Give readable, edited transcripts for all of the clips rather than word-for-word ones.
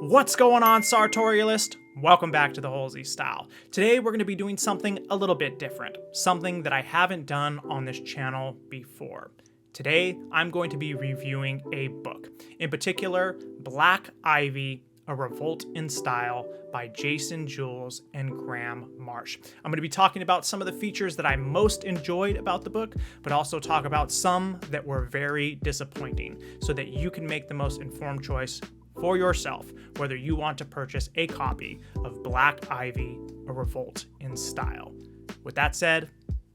What's going on, sartorialist? Welcome back to the thehulseystyle. Today we're going to be doing something a little bit different, something that I haven't done on this channel before. Today I'm going to be reviewing a book, in particular Black Ivy, A Revolt in Style by Jason Jules and Graham Marsh. I'm going to be talking about some of the features that I most enjoyed about the book, but also talk about some that were very disappointing so that you can make the most informed choice for yourself, whether you want to purchase a copy of Black Ivy, A Revolt in Style. With that said,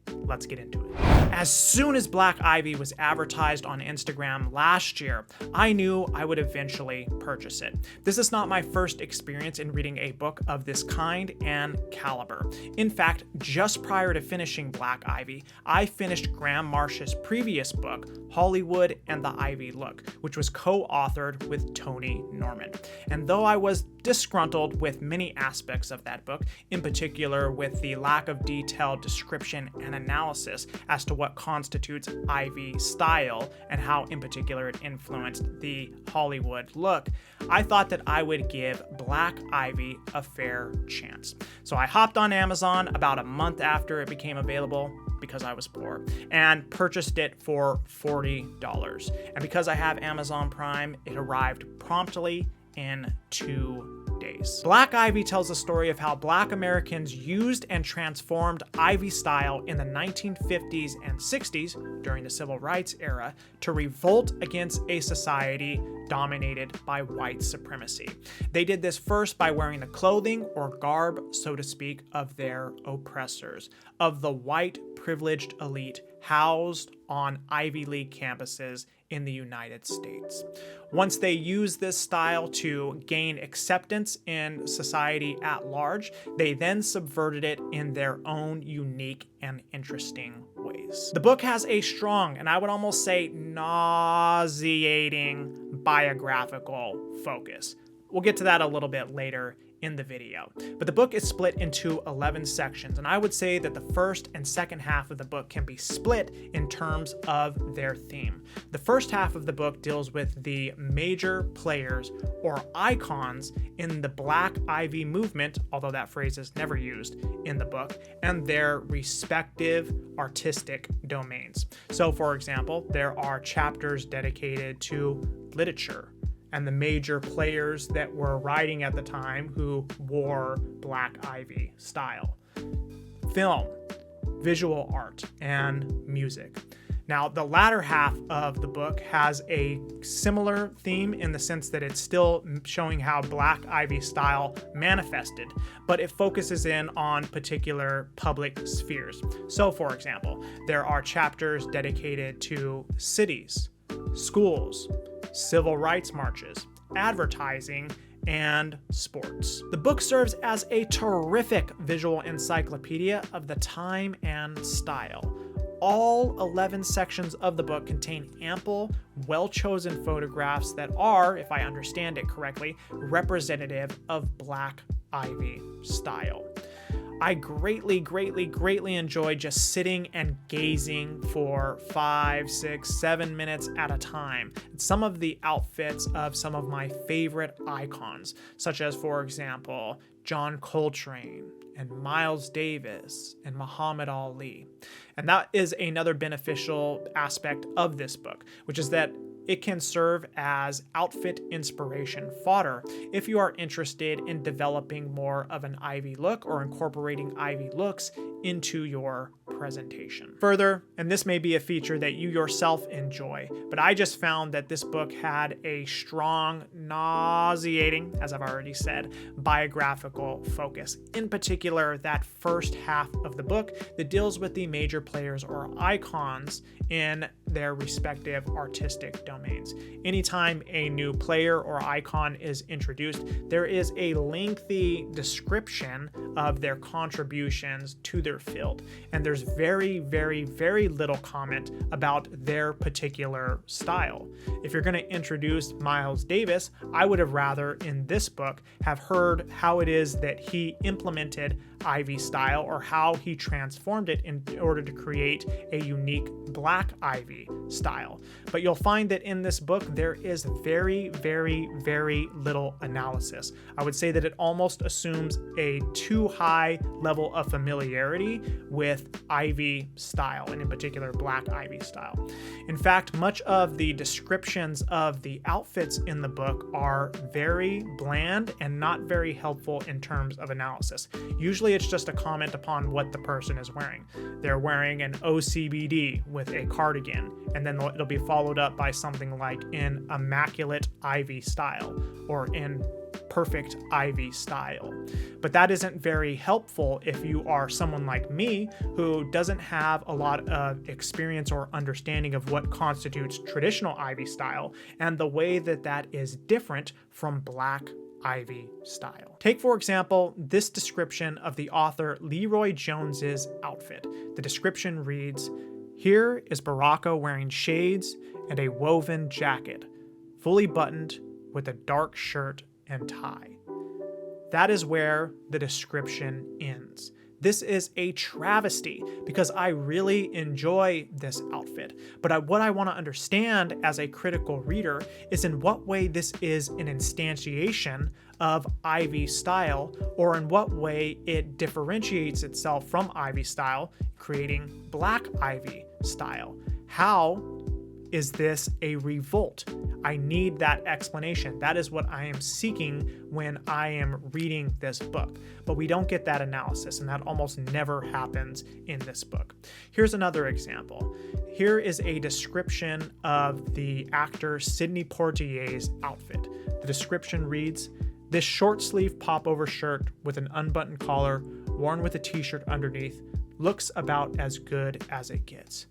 let's get into it. As soon as Black Ivy was advertised on Instagram last year, I knew I would eventually purchase it. This is not my first experience in reading a book of this kind and caliber. In fact, just prior to finishing Black Ivy, I finished Graham Marsh's previous book, Hollywood and the Ivy Look, which was co-authored with Tony Norman. And though I was disgruntled with many aspects of that book, in particular with the lack of detailed description and analysis as to what constitutes Ivy style and how in particular it influenced the Hollywood look, I thought that I would give Black Ivy a fair chance. So I hopped on Amazon about a month after it became available, because I was poor, and purchased it for $40. And because I have Amazon Prime, it arrived promptly in 2 days. Black Ivy tells the story of how Black Americans used and transformed Ivy style in the 1950s and 60s during the Civil Rights era to revolt against a society dominated by white supremacy. They did this first by wearing the clothing or garb, so to speak, of their oppressors, of the white privileged elite housed on Ivy League campuses in the United States. Once they used this style to gain acceptance in society at large, they then subverted it in their own unique and interesting ways. The book has a strong, and I would almost say nauseating, biographical focus. We'll get to that a little bit later in the video. But the book is split into 11 sections, and I would say that the first and second half of the book can be split in terms of their theme. The first half of the book deals with the major players or icons in the Black Ivy movement, although that phrase is never used in the book, and their respective artistic domains. So for example, there are chapters dedicated to literature and the major players that were writing at the time who wore Black Ivy style, film, visual art, and music. Now, the latter half of the book has a similar theme in the sense that it's still showing how Black Ivy style manifested, but it focuses in on particular public spheres. So, for example, there are chapters dedicated to cities, schools, civil rights marches, advertising, and sports. The book serves as a terrific visual encyclopedia of the time and style. All 11 sections of the book contain ample, well-chosen photographs that are, if I understand it correctly, representative of Black Ivy style. I greatly enjoyed just sitting and gazing for 5, 6, 7 minutes at a time at some of the outfits of some of my favorite icons, such as, for example, John Coltrane and Miles Davis and Muhammad Ali. And that is another beneficial aspect of this book, which is that it can serve as outfit inspiration fodder if you are interested in developing more of an Ivy look or incorporating Ivy looks into your presentation. Further, and this may be a feature that you yourself enjoy, but I just found that this book had a strong, nauseating, as I've already said, biographical focus. In particular, that first half of the book that deals with the major players or icons in their respective artistic domains. Anytime a new player or icon is introduced, there is a lengthy description of their contributions to their field, and there's very little comment about their particular style. If you're going to introduce Miles Davis, I would have rather in this book have heard how it is that he implemented ivy style, or how he transformed it in order to create a unique black ivy style. But you'll find that in this book, there is very, very, very little analysis. I would say that it almost assumes a too high level of familiarity with ivy style, and in particular, black ivy style. In fact, much of the descriptions of the outfits in the book are very bland and not very helpful in terms of analysis. Usually it's just a comment upon what the person is wearing. They're wearing an OCBD with a cardigan, and then it'll be followed up by something like in immaculate ivy style or in perfect ivy style. But that isn't very helpful if you are someone like me who doesn't have a lot of experience or understanding of what constitutes traditional ivy style and the way that that is different from black ivy style. Take, for example, this description of the author Leroy Jones's outfit. The description reads, "Here is Baraka wearing shades and a woven jacket, fully buttoned with a dark shirt and tie." That is where the description ends. This is a travesty because I really enjoy this outfit. But what I want to understand as a critical reader is in what way this is an instantiation of ivy style, or in what way it differentiates itself from ivy style, creating black ivy style. How is this a revolt? I need that explanation. That is what I am seeking when I am reading this book. But we don't get that analysis, and that almost never happens in this book. Here's another example. Here is a description of the actor Sidney Poitier's outfit. The description reads, "This short sleeve popover shirt with an unbuttoned collar, worn with a t-shirt underneath, looks about as good as it gets."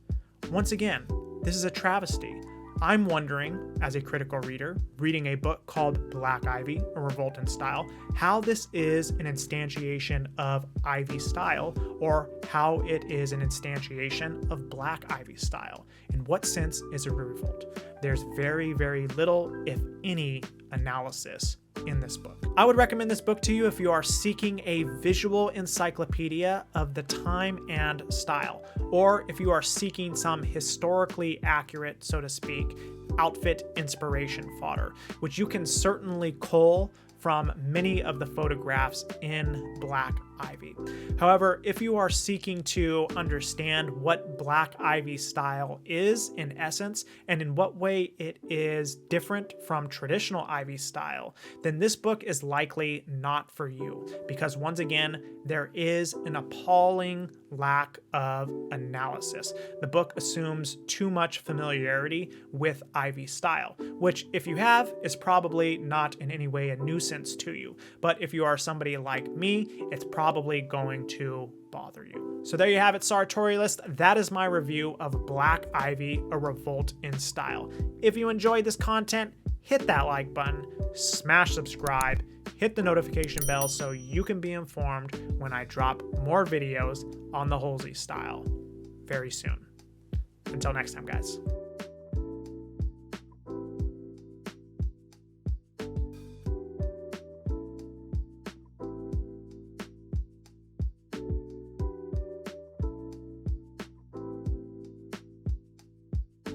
Once again, this is a travesty. I'm wondering, as a critical reader, reading a book called Black Ivy, a Revolt in Style, how this is an instantiation of ivy style, or how it is an instantiation of black ivy style. In what sense is it a revolt? There's very, very little, if any, analysis in this book. I would recommend this book to you if you are seeking a visual encyclopedia of the time and style, or if you are seeking some historically accurate, so to speak, outfit inspiration fodder, which you can certainly cull from many of the photographs in Black Ivy. However, if you are seeking to understand what Black Ivy style is in essence, and in what way it is different from traditional Ivy style, then this book is likely not for you, because once again, there is an appalling lack of analysis. The book assumes too much familiarity with Ivy style, which if you have, is probably not in any way a nuisance to you. But if you are somebody like me, it's probably going to bother you. So there you have it, sartorialist. That is my review of Black Ivy, a Revolt in Style. If you enjoyed this content, hit that like button, smash subscribe, hit the notification bell so you can be informed when I drop more videos on the Hulsey style very soon. Until next time, guys.